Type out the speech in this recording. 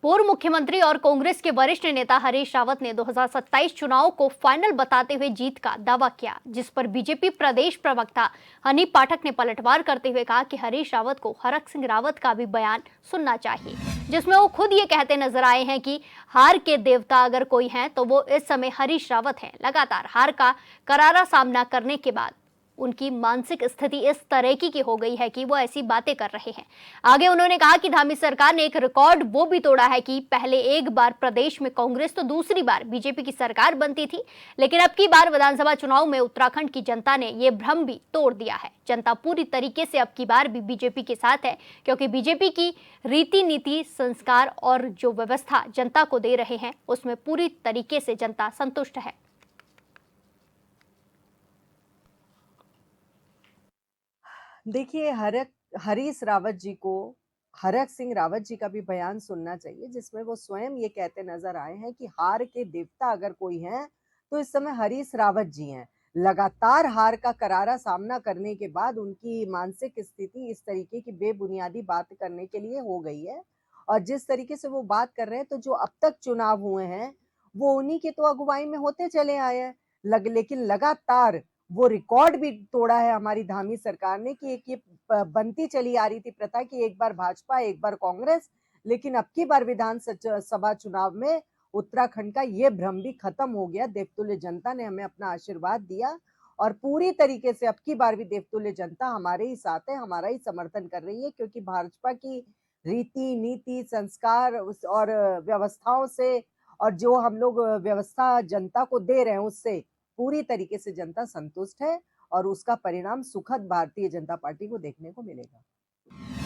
पूर्व मुख्यमंत्री और कांग्रेस के वरिष्ठ नेता हरीश रावत ने 2027 चुनाव को फाइनल बताते हुए जीत का दावा किया, जिस पर बीजेपी प्रदेश प्रवक्ता हनी पाठक ने पलटवार करते हुए कहा कि हरीश रावत को हरक सिंह रावत का भी बयान सुनना चाहिए, जिसमें वो खुद ये कहते नजर आए हैं कि हार के देवता अगर कोई हैं तो वो इस समय हरीश रावत हैं। लगातार हार का करारा सामना करने के बाद उनकी मानसिक स्थिति इस तरह की हो गई है कि वो ऐसी बातें कर रहे हैं। आगे उन्होंने कहा कि धामी सरकार ने एक रिकॉर्ड वो भी तोड़ा है कि पहले एक बार प्रदेश में कांग्रेस तो दूसरी बार बीजेपी की सरकार बनती थी, लेकिन अब की बार विधानसभा चुनाव में उत्तराखंड की जनता ने ये भ्रम भी तोड़ दिया है। जनता पूरी तरीके से अब की बार भी बीजेपी के साथ है, क्योंकि बीजेपी की रीति नीति संस्कार और जो व्यवस्था जनता को दे रहे हैं उसमें पूरी तरीके से जनता संतुष्ट है। देखिए, हरीश रावत जी को हरक सिंह रावत जी का भी बयान सुनना चाहिए, जिसमें वो स्वयं ये कहते नजर आए हैं कि हार के देवता अगर कोई हैं तो इस समय हरीश रावत जी हैं। लगातार हार का करारा सामना करने के बाद उनकी मानसिक स्थिति इस तरीके की बेबुनियादी बात करने के लिए हो गई है। और जिस तरीके से वो बात कर रहे हैं, तो जो अब तक चुनाव हुए हैं वो उन्हीं के तो अगुवाई में होते चले आए हैं। लेकिन लगातार वो रिकॉर्ड भी तोड़ा है हमारी धामी सरकार ने कि एक ये बनती चली आ रही थी प्रथा कि एक बार भाजपा एक बार कांग्रेस, लेकिन अब की बार विधान सभा चुनाव में उत्तराखंड का ये भ्रम भी खत्म हो गया। देवतुल्य जनता ने हमें अपना आशीर्वाद दिया और पूरी तरीके से अब की बार भी देवतुल्य जनता हमारे ही साथ है, हमारा ही समर्थन कर रही है, क्योंकि भाजपा की रीति नीति संस्कार और व्यवस्थाओं से और जो हम लोग व्यवस्था जनता को दे रहे हैं उससे पूरी तरीके से जनता संतुष्ट है और उसका परिणाम सुखद भारतीय जनता पार्टी को देखने को मिलेगा।